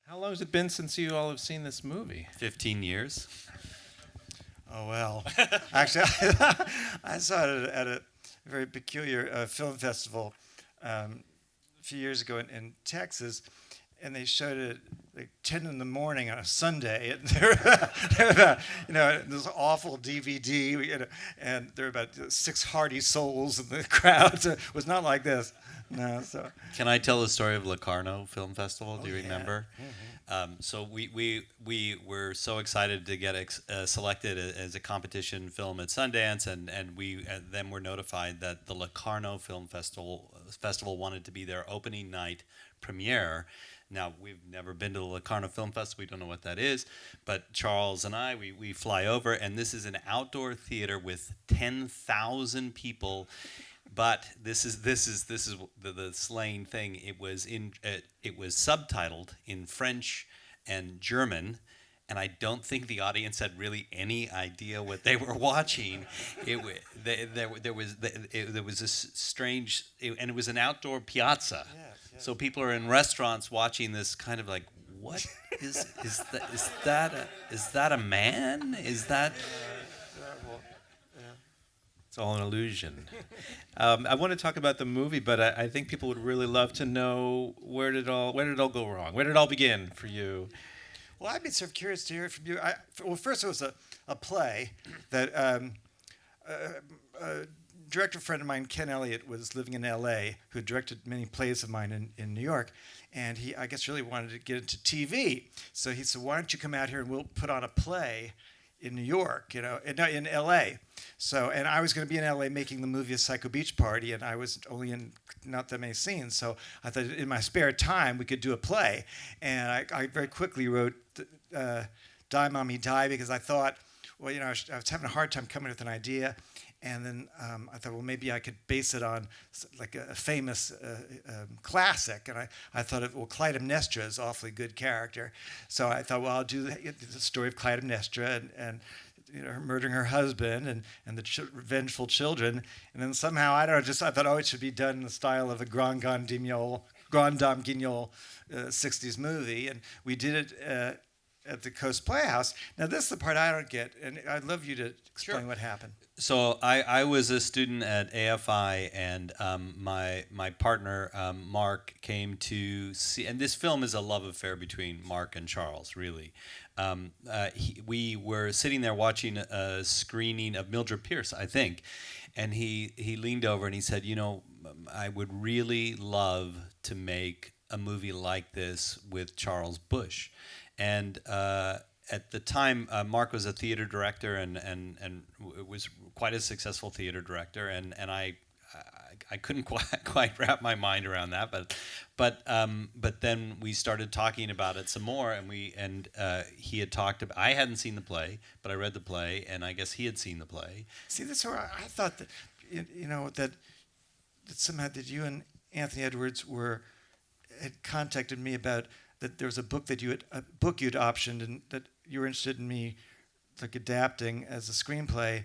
How long has it been since you all have seen this movie? 15 years. Oh, well. Actually, I saw it at a very peculiar film festival a few years ago in Texas, and they showed it like 10 in the morning on a Sunday. And they're about, this awful DVD, and there were about six hearty souls in the crowd. So it was not like this. No, so. Can I tell the story of Locarno Film Festival? Do you Yeah. remember? So we were so excited to get selected as a competition film at Sundance, and we then were notified that the Locarno Film Festival wanted to be their opening night premiere. Now, we've never been to the Locarno Film Festival. We don't know what that is. But Charles and I, we fly over, and this is an outdoor theater with 10,000 people. But this is the slaying thing. It was subtitled in French and German, and I don't think the audience had really any idea what they were watching. There was this strange, and it was an outdoor piazza. Yes. So people are in restaurants watching this kind of like, what is that a man? Is that? It's all an illusion. I want to talk about the movie, but I think people would really love to know where did it all go wrong? Where did it all begin for you? Well, I'd be sort of curious to hear from you. First it was a play that a director friend of mine, Ken Elliott, was living in L.A., who directed many plays of mine in New York, and he, I guess, really wanted to get into TV. So he said, "Why don't you come out here and we'll put on a play in New York, in L.A." So, and I was going to be in L.A. making the movie A Psycho Beach Party, and I was only in not that many scenes. So I thought in my spare time we could do a play, and I very quickly wrote Die, Mommie, Die, because I thought, well, I was having a hard time coming with an idea. And then I thought, well, maybe I could base it on like a famous classic. And I thought, Clytemnestra is an awfully good character. So I thought, well, I'll do the story of Clytemnestra and her murdering her husband and the vengeful children. And then somehow, I thought, it should be done in the style of a Grand Dame Guignol 60s movie. And we did it at the Coast Playhouse. Now, this is the part I don't get, and I'd love you to explain what happened. So I was a student at AFI, and my partner Mark came to see. And this film is a love affair between Mark and Charles, really. We were sitting there watching a screening of Mildred Pierce, I think, and he leaned over and he said, I would really love to make a movie like this with Charles Busch. And at the time, Mark was a theater director and was quite a successful theater director, and I couldn't quite wrap my mind around that, but then we started talking about it some more, and he had talked about. I hadn't seen the play, but I read the play, and I guess he had seen the play. See, that's where I thought that that somehow that you and Anthony Edwards had contacted me about. That there was a book you'd optioned, and that you were interested in me like adapting as a screenplay,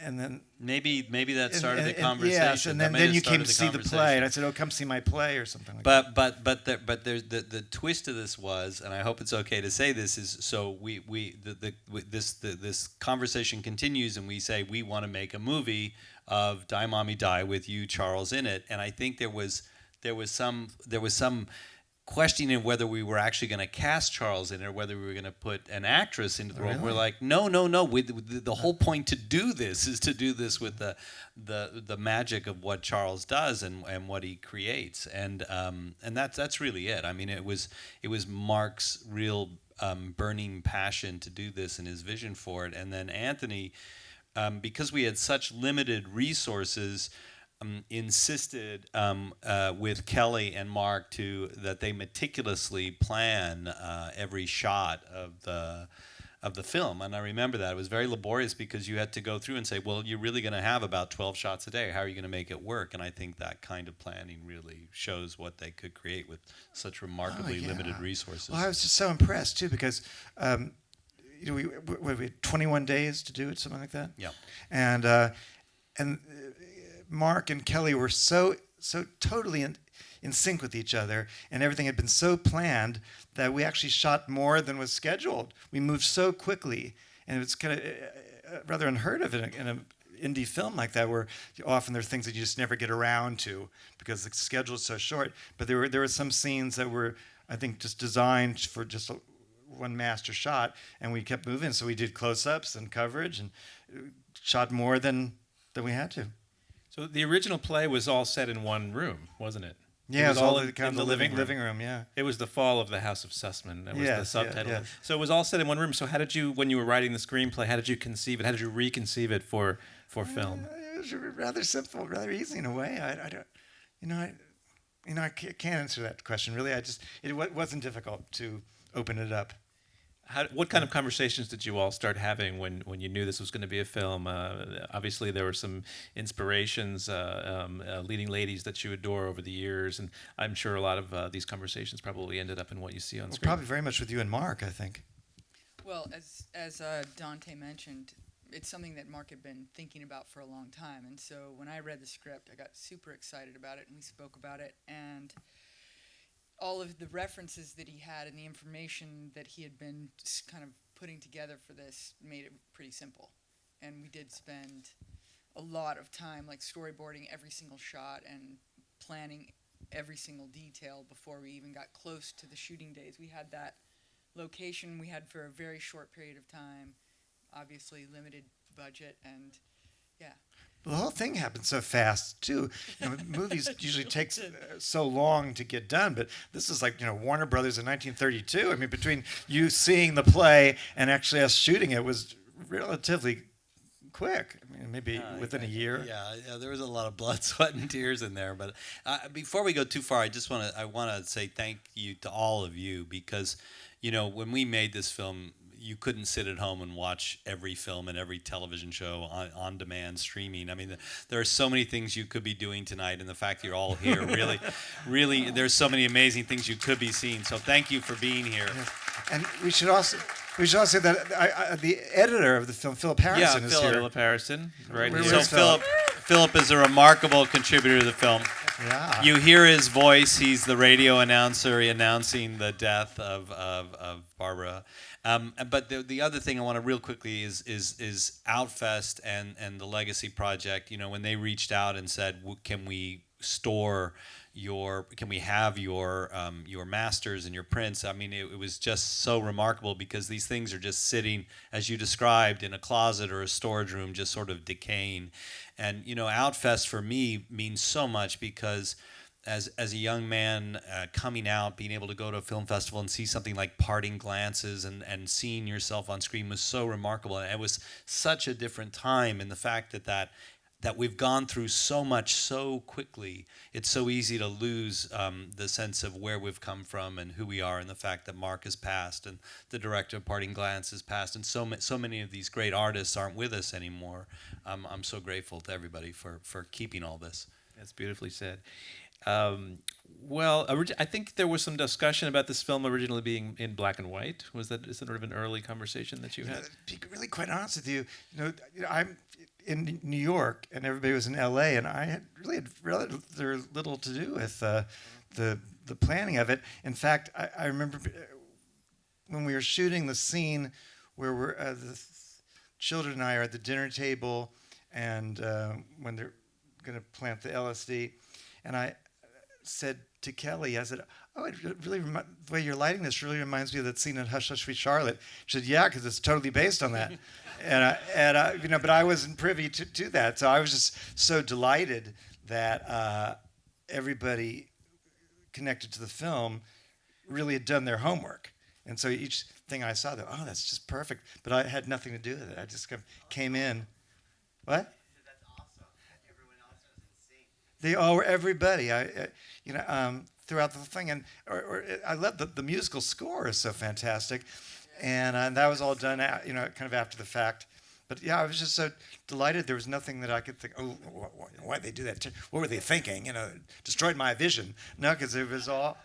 and then maybe that started the conversation. Yes, and then you came to see the play, and I said, "Oh, come see my play," or something like that. But there's the twist to this was, and I hope it's okay to say this is so this conversation continues, and we say we want to make a movie of Die, Mommie, Die with you, Charles, in it, and I think there was some questioning of whether we were actually going to cast Charles in it or whether we were going to put an actress into the role. Really? We're like, no. The whole point to do this is to do this with the magic of what Charles does and what he creates, and that's really it. I mean, it was Mark's real burning passion to do this and his vision for it, and then Anthony, because we had such limited resources. Insisted with Kelly and Mark that they meticulously plan every shot of the film, and I remember that it was very laborious because you had to go through and say, well, you're really going to have about 12 shots a day. How are you going to make it work? And I think that kind of planning really shows what they could create with such remarkably limited resources. Well, I was just so impressed too because we had 21 days to do it, something like that. Yeah, and Mark and Kelly were so totally in sync with each other, and everything had been so planned that we actually shot more than was scheduled. We moved so quickly, and it was kind of rather unheard of in an indie film like that, where often there are things that you just never get around to because the schedule is so short. But there were some scenes that were, I think, just designed for just one master shot, and we kept moving. So we did close-ups and coverage, and shot more than we had to. So the original play was all set in one room, wasn't it? Yeah, it was all in the living room. Yeah. It was the fall of the House of Sussman. That was the Yes, subtitle. yeah. So it was all set in one room. So how did you, when you were writing the screenplay, how did you conceive it? How did you reconceive it for film? It was rather simple, rather easy in a way. I don't, I can't answer that question really. It wasn't difficult to open it up. What kind of conversations did you all start having when you knew this was going to be a film? Obviously, there were some inspirations, leading ladies that you adore over the years, and I'm sure a lot of these conversations probably ended up in what you see on screen. Probably very much with you and Mark, I think. Well, as Dante mentioned, it's something that Mark had been thinking about for a long time, and so when I read the script, I got super excited about it, and we spoke about it, and all of the references that he had and the information that he had been just kind of putting together for this made it pretty simple. And we did spend a lot of time like storyboarding every single shot and planning every single detail before we even got close to the shooting days. We had that location we had for a very short period of time, obviously limited budget, and yeah. The whole thing happened so fast too. Movies usually take so long to get done, but this is like Warner Brothers in 1932. I mean, between you seeing the play and actually us shooting it was relatively quick. I mean, maybe within a year. Yeah, there was a lot of blood, sweat, and tears in there. But before we go too far, I want to say thank you to all of you because, when we made this film, you couldn't sit at home and watch every film and every television show on demand streaming. I mean, there are so many things you could be doing tonight, and the fact that you're all here, really, there's so many amazing things you could be seeing. So thank you for being here. Yes. And we should also say that the editor of the film, Philip Harrison, is here. Philip Harrison, right here. So Philip is a remarkable contributor to the film. Yeah. You hear his voice. He's the radio announcer announcing the death of Barbara. But the other thing I want to real quickly is Outfest and the Legacy Project. When they reached out and said, "Can we have your masters and your prints?" I mean, it was just so remarkable because these things are just sitting, as you described, in a closet or a storage room, just sort of decaying. And Outfest for me means so much because as a young man coming out, being able to go to a film festival and see something like Parting Glances and seeing yourself on screen was so remarkable. And it was such a different time in the fact that we've gone through so much so quickly. It's so easy to lose the sense of where we've come from and who we are, and the fact that Mark has passed and the director of Parting Glance has passed, and so many of these great artists aren't with us anymore. I'm so grateful to everybody for keeping all this. That's beautifully said. I think there was some discussion about this film originally being in black and white. Is that sort of an early conversation that you had? To be really quite honest with you, I'm in New York and everybody was in L.A. and I had rather little to do with the planning of it. In fact, I remember when we were shooting the scene where the children and I are at the dinner table, and when they're going to plant the LSD, and I said to Kelly, I said, "Oh, it really the way you're lighting this really reminds me of that scene in Hush Hush Sweet Charlotte." She said, "Yeah, because it's totally based on that." But I wasn't privy to that, so I was just so delighted that everybody connected to the film really had done their homework, and so each thing I saw, that's just perfect. But I had nothing to do with it. I just came in. What? They all were everybody. Throughout the thing, and I love the musical score is so fantastic, and that was all done, kind of after the fact. But yeah, I was just so delighted. There was nothing that I could think, oh, why'd they do that? What were they thinking? Destroyed my vision. No, because it was all,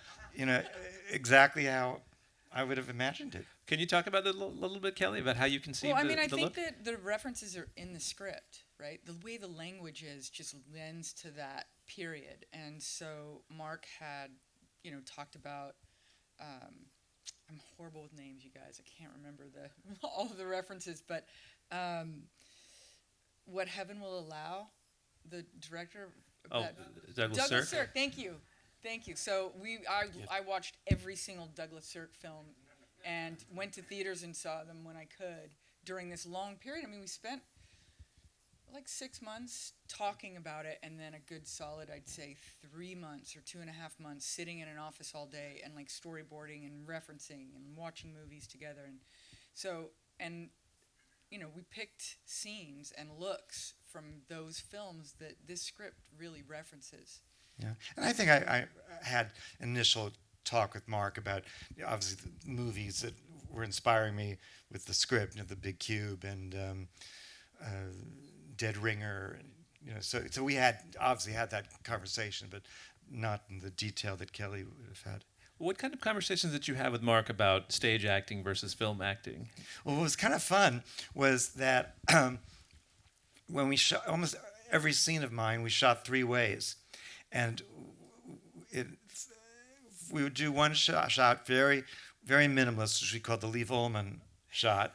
exactly how I would have imagined it. Can you talk about that a little bit, Kelly, about how you conceived I the think look? that the references are in the script, right? The way the language is just lends to that period. And so Mark had, talked about, I'm horrible with names, you guys. I can't remember all of the references, but What Heaven Will Allow, the director of Oh, that, Douglas Douglas Sirk? Sirk. Thank you. So I watched every single Douglas Sirk film and went to theaters and saw them when I could during this long period. I mean, we spent like 6 months talking about it, and then a good solid, I'd say, 3 months or 2.5 months sitting in an office all day and like storyboarding and referencing and watching movies together. And so, we picked scenes and looks from those films that this script really references. Yeah, and I think I had initial talk with Mark about obviously the movies that were inspiring me with the script, The Big Cube and Dead Ringer, So we had obviously had that conversation, but not in the detail that Kelly would have had. What kind of conversations did you have with Mark about stage acting versus film acting? Well, what was kind of fun was that when we shot almost every scene of mine, we shot 3 ways. And we would do one shot very, very minimalist, which we called the Leif Ullman shot.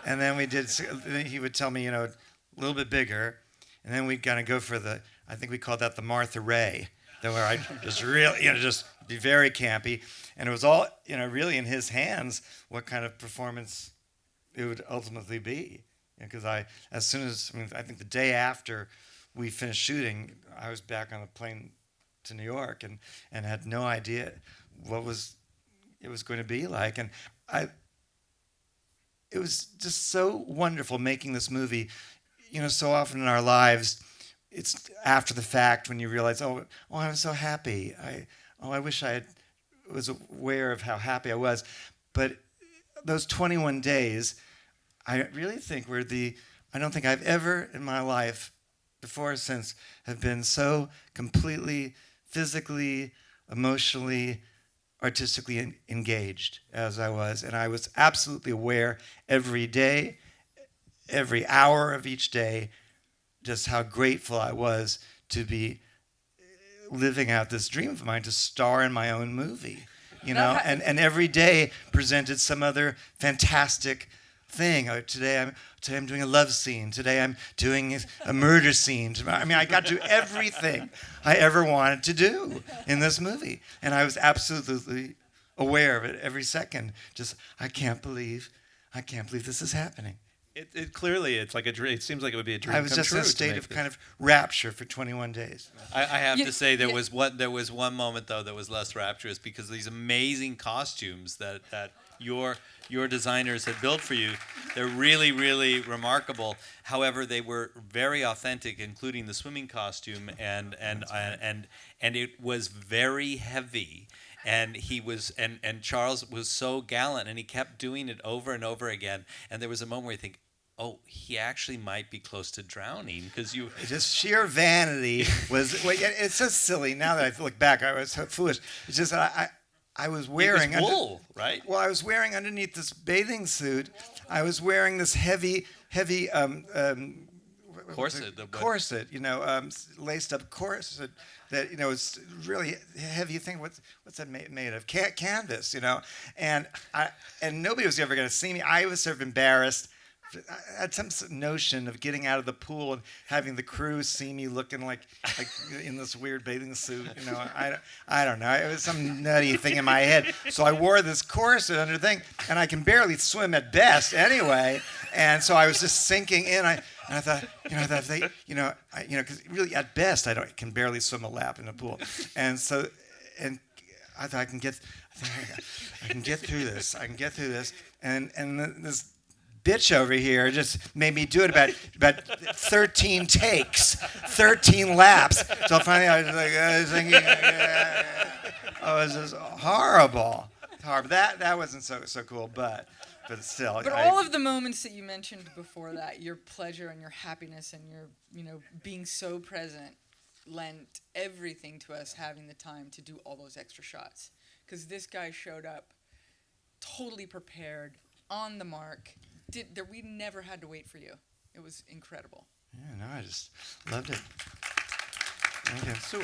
And then he would tell me, a little bit bigger. And then we'd kind of go for I think we called that the Martha Ray, where I just really, just be very campy. And it was all, really in his hands what kind of performance it would ultimately be. Because I think the day after we finished shooting, I was back on a plane to New York and had no idea what it was going to be like. And it was just so wonderful making this movie. So often in our lives, it's after the fact when you realize, oh, I was so happy. I wish I was aware of how happy I was. But those 21 days, I really think I don't think I've ever in my life, before or since, have been so completely physically, emotionally, artistically engaged as I was. And I was absolutely aware every day, every hour of each day, just how grateful I was to be living out this dream of mine to star in my own movie, and every day presented some other fantastic thing. Today I'm doing a love scene. Today I'm doing a murder scene. I got to do everything I ever wanted to do in this movie, and I was absolutely aware of it every second. Just I can't believe this is happening. It clearly, it's like a dream. It seems like it would be a dream. I was just in a state of kind of rapture for 21 days. I have to say there was one moment though that was less rapturous, because these amazing costumes that your designers had built for you, they're really, really remarkable. However, they were very authentic, including the swimming costume, and it was very heavy. And and Charles was so gallant, and he kept doing it over and over again. And there was a moment where you think, oh, he actually might be close to drowning, because you... Just sheer vanity was... it's so silly. Now that I look back, I was so foolish. It's just I was wearing... It was wool, right? Well, I was wearing underneath this bathing suit, I was wearing this heavy... corset. Corset, laced up corset that, is really heavy thing. What's that made of? Canvas, And nobody was ever going to see me. I was sort of embarrassed. I had some notion of getting out of the pool and having the crew see me looking like in this weird bathing suit. I don't know. It was some nutty thing in my head. So I wore this corset under thing, and I can barely swim at best anyway. And so I was just sinking in. I thought, because really at best I can barely swim a lap in a pool. And so, I thought I can get through this. I can get through this. And this bitch over here just made me do it about 13 takes, 13 laps. So finally I was thinking, oh, this is horrible. That wasn't so cool, but still. But all of the moments that you mentioned before that, your pleasure and your happiness and your, being so present, lent everything to us having the time to do all those extra shots. Because this guy showed up totally prepared, on the mark. We never had to wait for you. It was incredible. Yeah, no, I just loved it. Thank you.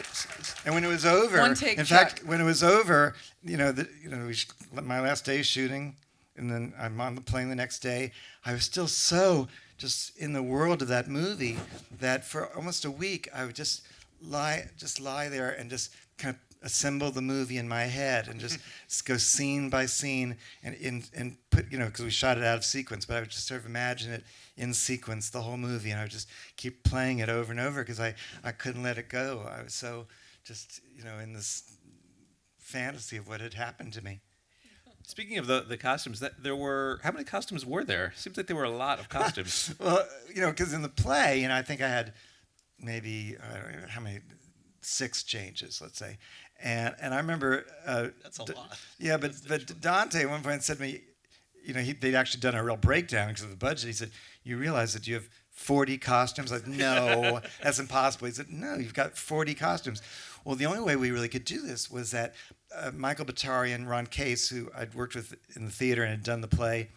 And when it was over, One take, in Chuck. fact, when it was over, my last day shooting, and then I'm on the plane the next day. I was still so just in the world of that movie that for almost a week I would just lie there and just kind of assemble the movie in my head and just go scene by scene and put, because we shot it out of sequence, but I would just sort of imagine it in sequence, the whole movie, and I would just keep playing it over and over because I couldn't let it go. I was so just, in this fantasy of what had happened to me. Speaking of the costumes, how many costumes were there? Seems like there were a lot of costumes. Well, because in the play, I think I had maybe, I don't know how many, 6 changes, let's say. And I remember... That's a lot. Yeah, but Dante at one point said to me, they'd actually done a real breakdown because of the budget. He said, you realize that you have 40 costumes? I said, no, that's impossible. He said, no, you've got 40 costumes. Well, the only way we really could do this was that Michael Batari and Ron Case, who I'd worked with in the theater and had done the play,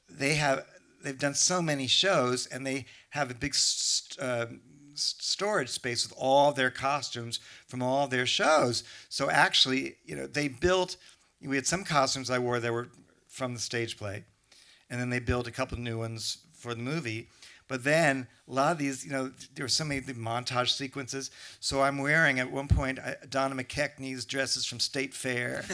they've done so many shows, and they have a big storage space with all their costumes from all their shows. So actually, we had some costumes I wore that were from the stage play, and then they built a couple of new ones for the movie. But then a lot of these, there were so many montage sequences. So I'm wearing at one point Donna McKechnie's dresses from State Fair,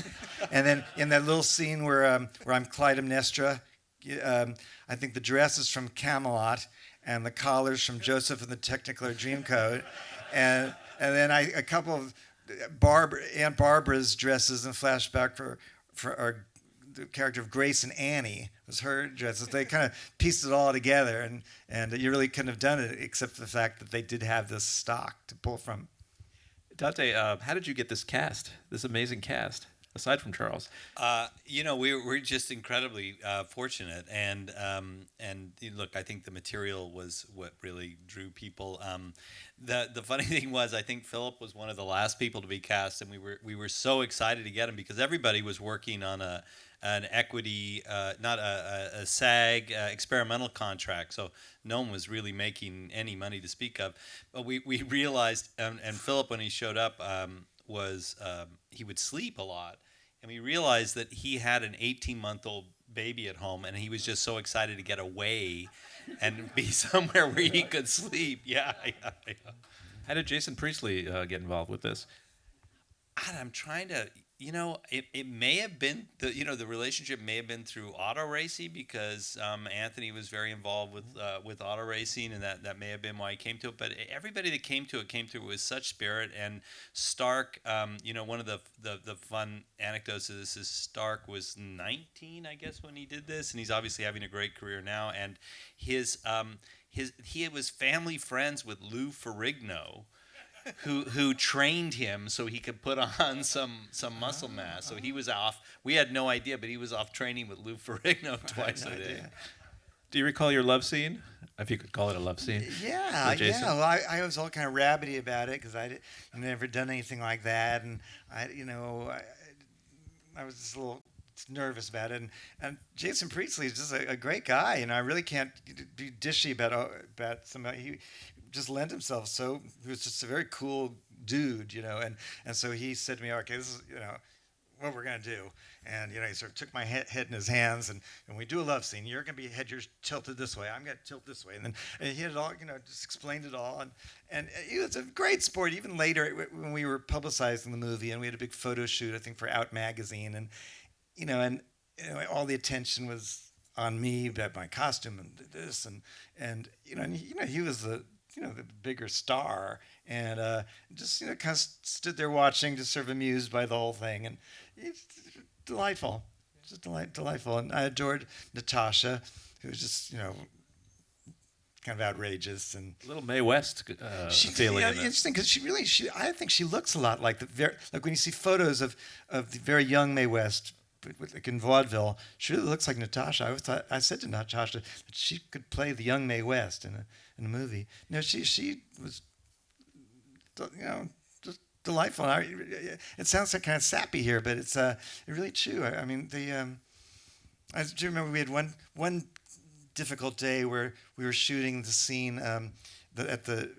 and then in that little scene where I'm Clytemnestra, I think the dress is from Camelot, and the collar's from Joseph and the Technicolor Dreamcoat, and then a couple of Aunt Barbara's dresses in flashback for the character of Grace and Annie was her dresses. They kind of pieced it all together, and you really couldn't have done it except for the fact that they did have this stock to pull from. Dante, how did you get this amazing cast, aside from Charles? We're just incredibly fortunate, and look, I think the material was what really drew people. The funny thing was, I think Philip was one of the last people to be cast, and we were so excited to get him because everybody was working on an equity, not a SAG experimental contract, so no one was really making any money to speak of. But we realized, and Philip, when he showed up, he would sleep a lot. And we realized that he had an 18-month-old baby at home, and he was just so excited to get away and be somewhere where he could sleep. Yeah. How did Jason Priestley get involved with this? I'm trying to, it may have been, the relationship may have been through auto racing because Anthony was very involved with auto racing, and that may have been why he came to it. But everybody that came to it with such spirit. And Stark, one of the fun anecdotes of this is Stark was 19, I guess, when he did this, and he's obviously having a great career now. And he was family friends with Lou Ferrigno, who trained him so he could put on some muscle mass. So he was off. We had no idea, but he was off training with Lou Ferrigno twice a day. Do you recall your love scene, if you could call it a love scene? Yeah. Well, I was all kind of rabbity about it because I'd never done anything like that, and I was just a little nervous about it. And Jason Priestley is just a great guy, and I really can't be dishy about somebody. He just lent himself. So he was just a very cool dude, and so he said to me, okay, this is, what we're going to do. And, he sort of took my head in his hands, and when we do a love scene, you're going to be head yours tilted this way. I'm going to tilt this way. And then he had it all, just explained it all. And he was a great sport. Even later, when we were publicizing the movie, and we had a big photo shoot, I think, for Out Magazine, and all the attention was on me about my costume and this, and he was the bigger star, and just kind of stood there watching, just sort of amused by the whole thing, and it's delightful, just delightful. And I adored Natasha, who was just kind of outrageous and a little Mae West feeling. Yeah, interesting because I think she looks a lot like like when you see photos of the very young Mae West. Like in vaudeville, she really looks like Natasha. I said to Natasha that she could play the young Mae West in a movie. She was, just delightful. It sounds like kind of sappy here, but it's really true. I mean, I do remember we had one difficult day where we were shooting the scene at the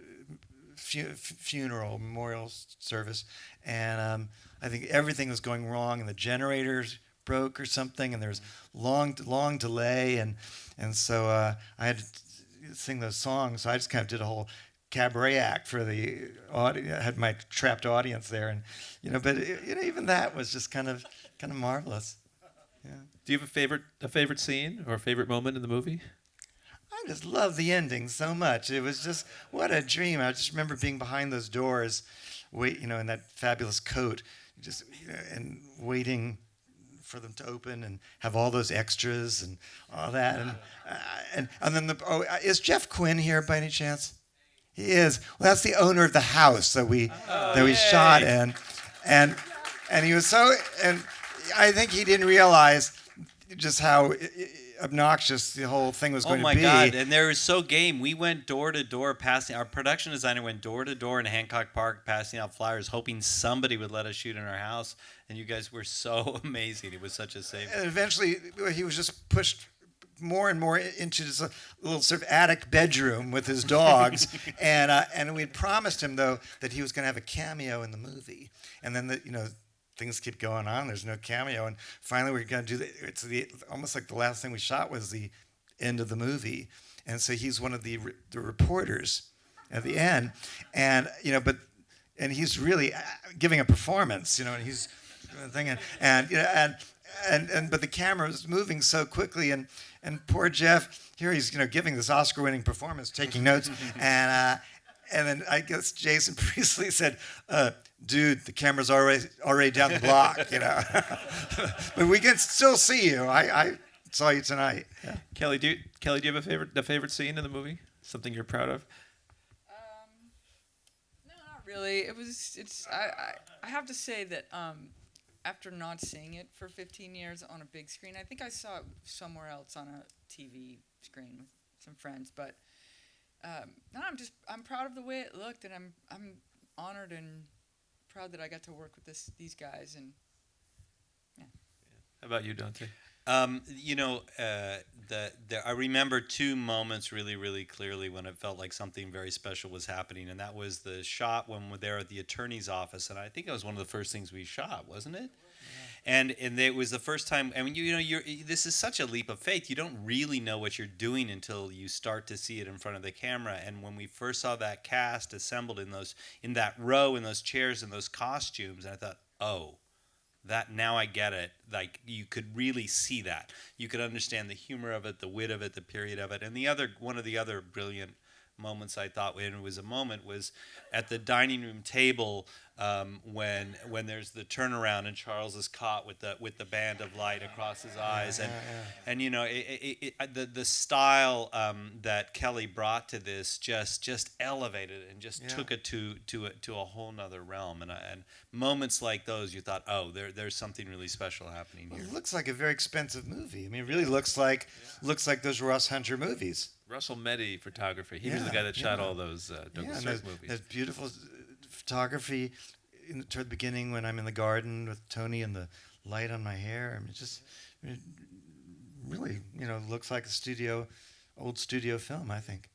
funeral memorial service, and I think everything was going wrong, and the generators broke or something, and there was long delay, and so I had to sing those songs. So I just kind of did a whole cabaret act for the audience. I had my trapped audience there, and but even that was just kind of marvelous. Yeah. Do you have a favorite scene or a favorite moment in the movie? I just love the ending so much. It was just what a dream. I just remember being behind those doors, in that fabulous coat, just and waiting for them to open and have all those extras and all that. And then is Jeff Quinn here by any chance? He is. Well, that's the owner of the house that we shot in, and he was so, and I think he didn't realize just how obnoxious the whole thing was going to be. Oh my God! And they were so game. We went door to door, our production designer went door to door in Hancock Park, passing out flyers, hoping somebody would let us shoot in our house. And you guys were so amazing. It was such a save. And eventually, he was just pushed more and more into this little sort of attic bedroom with his dogs, and we'd promised him though that he was going to have a cameo in the movie, and then things keep going on. There's no cameo, and finally we're going to do almost like the last thing we shot was the end of the movie, and so he's one of the reporters at the end, and and he's really giving a performance, and he's thinking, but the camera was moving so quickly, and poor Jeff here, he's giving this Oscar-winning performance, taking notes, and then I guess Jason Priestley said, "Dude, the camera's already down the block, but we can still see you. I saw you tonight." Yeah. Kelly, do you have a favorite scene in the movie? Something you're proud of? No, not really. I have to say that after not seeing it for 15 years on a big screen, I think I saw it somewhere else on a TV screen with some friends, but. No, I'm proud of the way it looked, and I'm honored and proud that I got to work with these guys, and yeah. How about you, Dante? I remember two moments really, really clearly when it felt like something very special was happening, and that was the shot when we're there at the attorney's office, and I think it was one of the first things we shot, wasn't it? And it was the first time. I mean, this is such a leap of faith. You don't really know what you're doing until you start to see it in front of the camera. And when we first saw that cast assembled in that row, in those chairs, in those costumes, and I thought, oh, that now I get it. Like you could really see that. You could understand the humor of it, the wit of it, the period of it. And one of the other brilliant moments I thought when it was a moment was at the dining room table when there's the turnaround and Charles is caught with the band of light across his eyes and the style that Kelly brought to this just elevated it and just took it to a whole nother realm and moments like those you thought, oh, there's something really special happening here. It looks like a very expensive movie. I mean, it really looks like those Russ Hunter movies. Russell Meddy photography. He was the guy that shot all those Douglas Sirk movies. There's beautiful photography toward the beginning when I'm in the garden with Tony and the light on my hair. I mean, it really, looks like a old studio film, I think.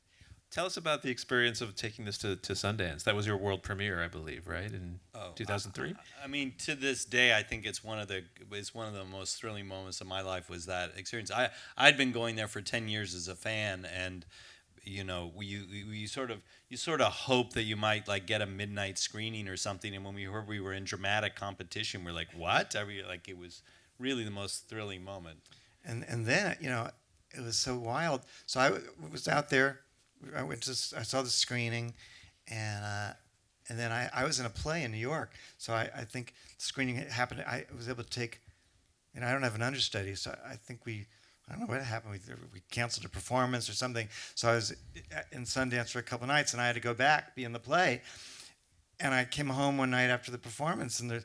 Tell us about the experience of taking this to Sundance. That was your world premiere, I believe, right? In 2003? I mean, to this day, I think it's one of the most thrilling moments of my life was that experience. I'd been going there for 10 years as a fan, and you sort of hope that you might like get a midnight screening or something. And when we heard we were in dramatic competition, we're like, what? It was really the most thrilling moment. And then it was so wild. So I was out there. I saw the screening, and then I was in a play in New York. So I think the screening happened. I was able to take, I don't have an understudy, so I think I don't know what happened. We canceled a performance or something. So I was in Sundance for a couple nights, and I had to go back, be in the play. And I came home one night after the performance, and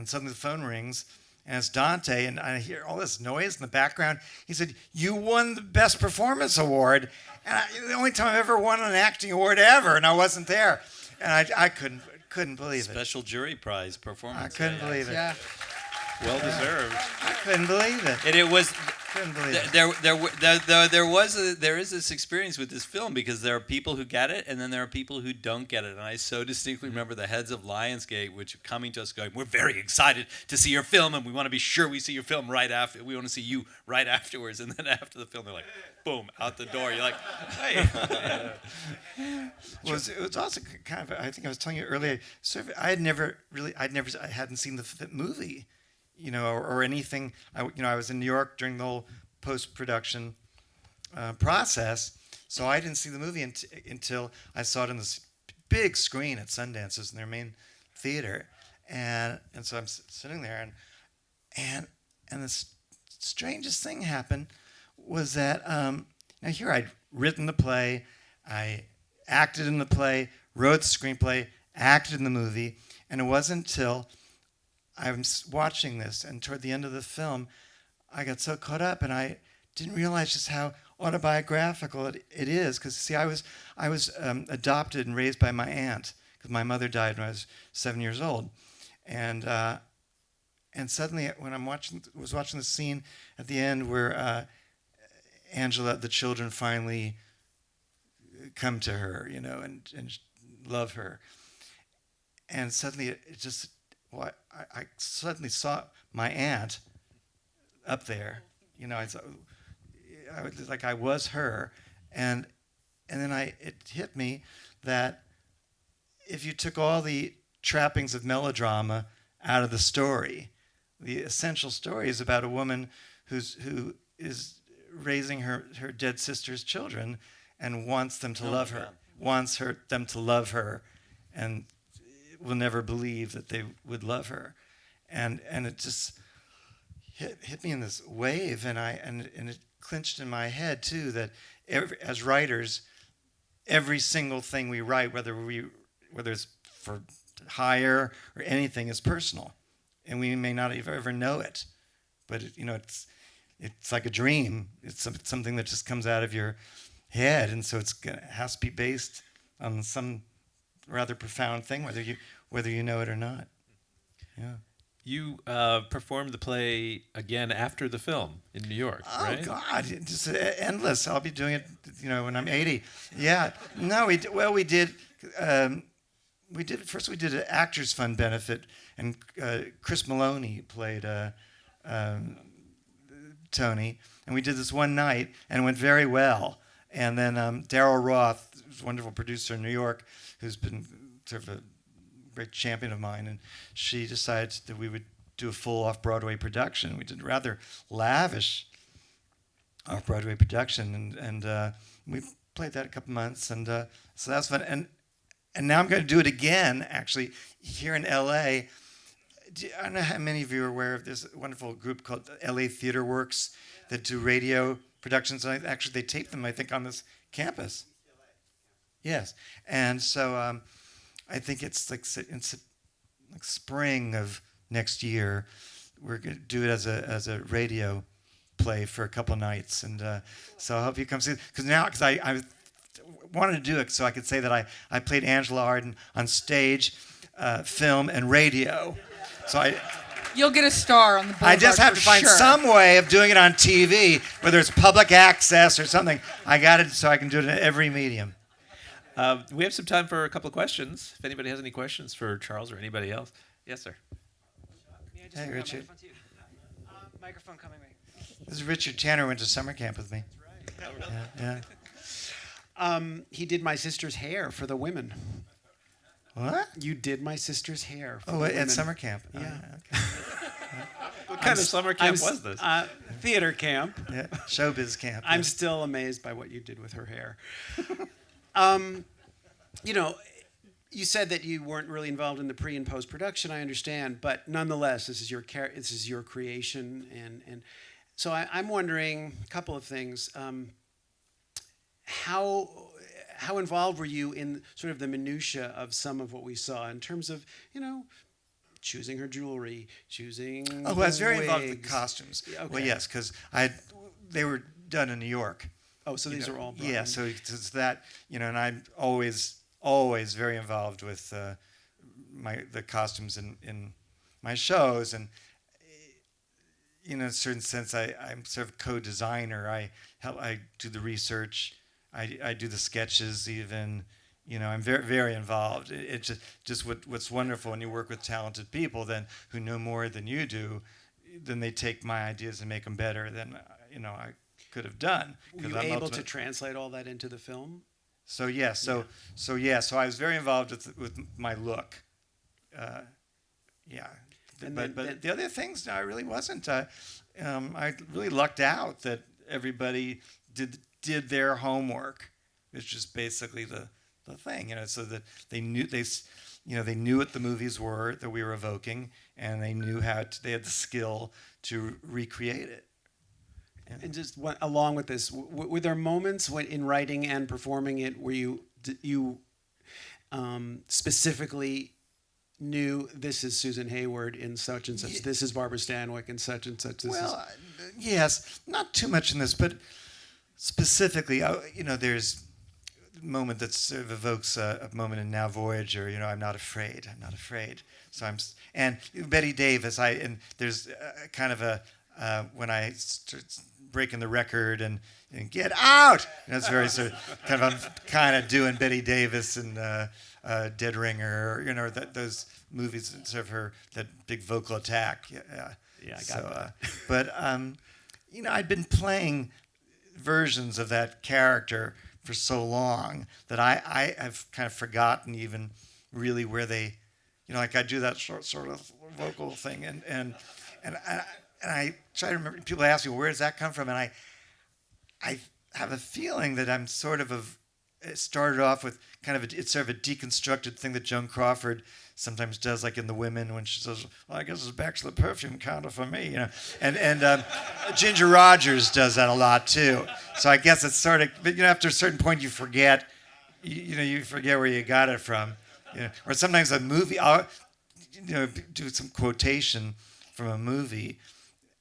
suddenly the phone rings, and it's Dante, and I hear all this noise in the background. He said, "You won the Best Performance Award." And the only time I've ever won an acting award ever, and I wasn't there. And I couldn't believe it. Special jury prize performance. I couldn't believe it. Yeah. Well deserved. I couldn't believe it. And it was couldn't believe it. There is this experience with this film because there are people who get it and then there are people who don't get it. And I so distinctly remember the heads of Lionsgate, which are coming to us going, "We're very excited to see your film, and we want to be sure we see your film right after. We want to see you right afterwards." And then after the film, they're like, "Boom, out the door." You're like, "Hey." Well, it was also kind of. I think I was telling you earlier. Sort of, I hadn't seen the movie, or anything. I was in New York during the whole post-production process, so I didn't see the movie until I saw it on this big screen at Sundance's in their main theater, and so I'm sitting there, and the strangest thing happened was that now here I'd written the play, I acted in the play, wrote the screenplay, acted in the movie, and it wasn't until I was watching this and toward the end of the film, I got so caught up and I didn't realize just how autobiographical it is. Because see, I was adopted and raised by my aunt because my mother died when I was 7 years old, and suddenly when I was watching the scene at the end where Angela, the children finally come to her, and love her, and suddenly it just. Well, I suddenly saw my aunt up there. I was her, and then it hit me that if you took all the trappings of melodrama out of the story, the essential story is about a woman who is raising her dead sister's children and wants them to love her, them to love her, and will never believe that they would love her, and it just hit me in this wave, and it clinched in my head too that as writers, every single thing we write, whether it's for hire or anything, is personal, and we may not ever know it, but it's like a dream. It's something that just comes out of your head, and so it has to be based on some rather profound thing, whether you know it or not. Yeah. You performed the play again after the film in New York, right? Oh God, it's just endless. I'll be doing it, when I'm 80. Yeah. No, we did. First we did an Actors Fund benefit, and Chris Maloney played Tony, and we did this one night, and it went very well. And then Daryl Roth, who's a wonderful producer in New York, who's been sort of a great champion of mine, and she decided that we would do a full off-Broadway production. We did a rather lavish off-Broadway production, and we played that a couple months, and so that's fun. And now I'm going to do it again, actually, here in L.A. I don't know how many of you are aware of this wonderful group called L.A. Theater Works that do radio productions. And actually, they tape them, I think, on this campus. Yes, and so I think it's like spring of next year. We're going to do it as a radio play for a couple nights, and so I hope you come see it. Because I wanted to do it so I could say that I played Angela Arden on stage, film, and radio. So You'll get a star on the boulevard. I just have to find some way of doing it on TV, whether it's public access or something. I got it so I can do it in every medium. We have some time for a couple of questions. If anybody has any questions for Charles or anybody else. Yes, sir. Hey, Richard. Microphone coming right. This is Richard Tanner, went to summer camp with me. That's right. Yeah. He did my sister's hair for the women. What? You did my sister's hair for Oh, the at women. summer camp. Yeah. Oh, okay. What kind of summer camp was this? Theater camp. Yeah. Showbiz camp. I'm yeah. still amazed by what you did with her hair. You said that you weren't really involved in the pre and post production. I understand, but nonetheless, this is your creation, and so I'm wondering a couple of things. How involved were you in sort of the minutia of some of what we saw in terms of choosing her jewelry, choosing? Oh, well, I was very involved with the wigs? costumes. Okay. Well, yes, because they were done in New York. Oh, so these are all brought yeah. in. So it's that and I'm always very involved with the costumes in my shows, and in a certain sense, I'm sort of co-designer. I do the research. I do the sketches even. I'm very, very involved. It's just what's wonderful when you work with talented people then who know more than you do, then they take my ideas and make them better than I could have done. Were you able to translate all that into the film? So yeah, so I was very involved with my look. Yeah, And but then the other things, no, I really wasn't. I really lucked out that everybody did their homework, which is basically the thing, so that they knew what the movies were that we were evoking, and they knew they had the skill to recreate it. And just along with this, were there moments when in writing and performing it where you specifically knew this is Susan Hayward in such and such, this is Barbara Stanwyck in such and such? Yes, not too much in this, but specifically, there's a moment that sort of evokes a moment in Now Voyager. I'm not afraid. I'm not afraid. So and Betty Davis. And there's kind of when I start breaking the record and get out. It's very sort of I'm kind of doing Betty Davis and Dead Ringer, those movies, sort of that big vocal attack. Yeah, I got that. But I'd been playing versions of that character for so long that I have kind of forgotten even really where they, like I do that sort of vocal thing, and I try to remember. People ask me, where does that come from? And I have a feeling that I'm sort of it started off with it's sort of a deconstructed thing that Joan Crawford sometimes does, like in The Women, when she says, well, I guess it's back to the perfume counter for me, and Ginger Rogers does that a lot too. So I guess it's sort of, but after a certain point you forget, you forget where you got it from, or sometimes a movie, I'll do some quotation from a movie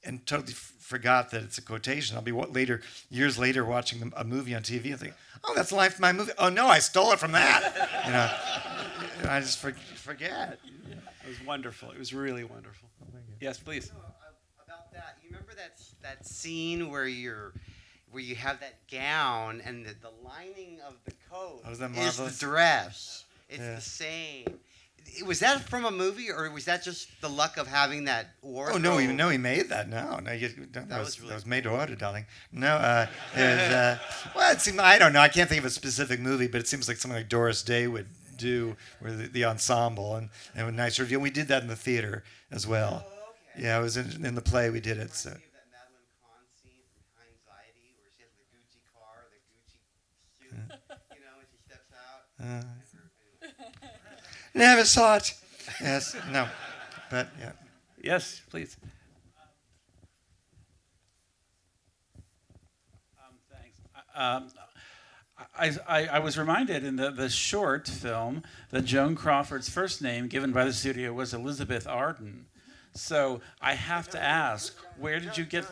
and totally forgot that it's a quotation. I'll be years later watching a movie on TV and think, oh, that's the line from my movie. Oh no, I stole it from that. I just forget. Yeah, it was wonderful. It was really wonderful. Yes, please. About that, you remember that scene where you have that gown and the lining of the coat was that is marvelous? the dress. It's Yeah. the same. Was that from a movie, or was that just the luck of having that wardrobe? Oh no, he made that. No, that was made to order, darling. No, well, it seemed, I don't know. I can't think of a specific movie, but it seems like something like Doris Day would do, with the ensemble and a nice review. And we did that in the theater as well. Oh, okay. Yeah, it was in the play. We did it. So. That Madeline Kahn scene from Anxiety, where she has the Gucci car, the Gucci suit, and she steps out. Never saw it. Yes, no, but yeah. Yes, please. Thanks. I was reminded in the short film that Joan Crawford's first name given by the studio was Elizabeth Arden. So I have to ask, where did you get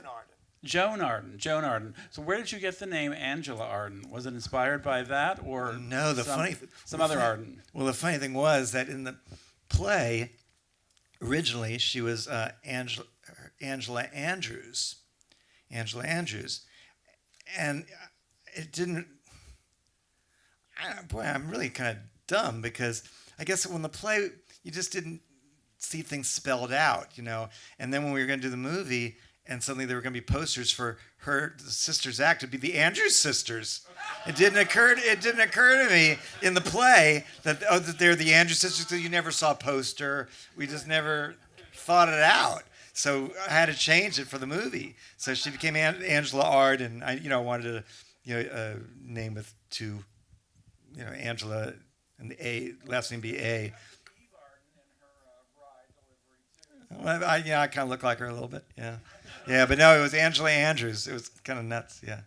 Joan Arden? Joan Arden. So where did you get the name Angela Arden? Was it inspired by that, or No, some other Arden? Well, the funny thing was that in the play, originally she was Angela Andrews. Angela Andrews. And it didn't... boy, I'm really kind of dumb, because I guess when the play, you just didn't see things spelled out, And then when we were going to do the movie, and suddenly there were going to be posters for the sisters' act to be the Andrews sisters. It didn't occur to me in the play that they're the Andrews sisters, because you never saw a poster. We just never thought it out. So I had to change it for the movie. So she became Angela Ard, and I wanted a name with two, Angela and the A, last name be A. Well, I kind of look like her a little bit, yeah. Yeah, but no, it was Angela Andrews. It was kind of nuts, yeah.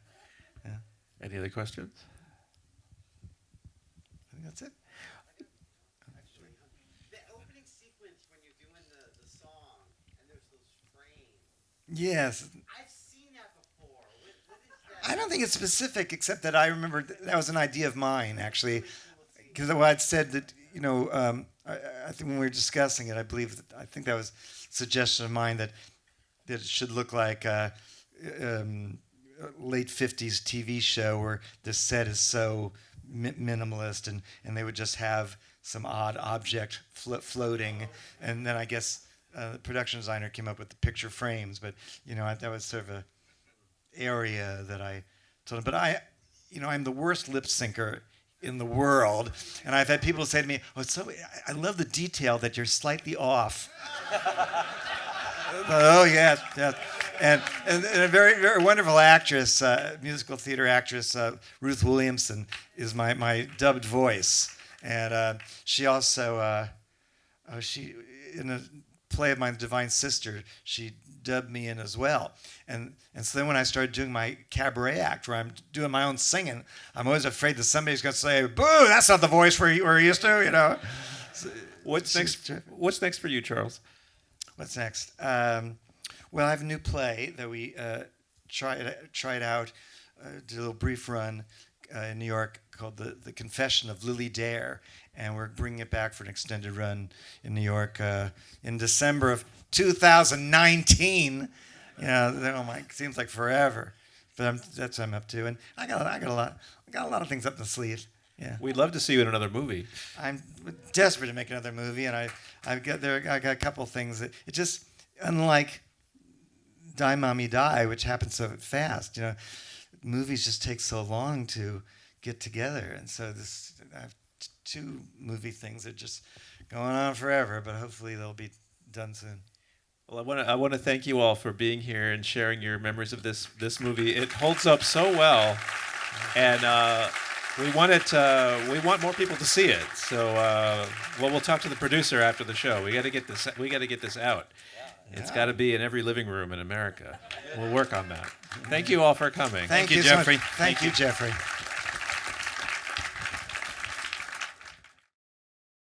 Any other questions? I think that's it. The opening sequence when you're doing the song, and there's those frames. Yes. I've seen that before. What is that? I don't think it's specific, except that I remember that was an idea of mine, actually. Because I'd said that, I think when we were discussing it, I think that was a suggestion of mine that that it should look like a late 50s TV show where the set is so minimalist, and they would just have some odd object floating. And then I guess the production designer came up with the picture frames. But, that was sort of a area that I told him. But I'm the worst lip syncer in the world, and I've had people say to me, I love the detail that you're slightly off. Oh yes. And a very, very wonderful actress, musical theater actress, Ruth Williamson, is my dubbed voice, and she also she in a play of mine, The Divine Sister, she dubbed me in as well. And so then when I started doing my cabaret act, where I'm doing my own singing, I'm always afraid that somebody's going to say, "Boo! That's not the voice we're used to," So, What's next for you, Charles? What's next? Well, I have a new play that we tried out, did a little brief run in New York called The Confession of Lily Dare, and we're bringing it back for an extended run in New York in December of 2019. Seems like forever, but that's what I'm up to, and I got a lot of things up the sleeve. Yeah, We'd love to see you in another movie. I'm desperate to make another movie, and I got a couple of things that it just, unlike Die Mommie Die, which happens so fast, movies just take so long to get together, and so I have two movie things that are just going on forever, but hopefully they'll be done soon. Well, I want to thank you all for being here and sharing your memories of this movie. It holds up so well, and we want more people to see it. So, we'll talk to the producer after the show. We got to get this out. It's got to be in every living room in America. We'll work on that. Thank you all for coming. Thank you, Jeffrey. Thank you, Jeffrey.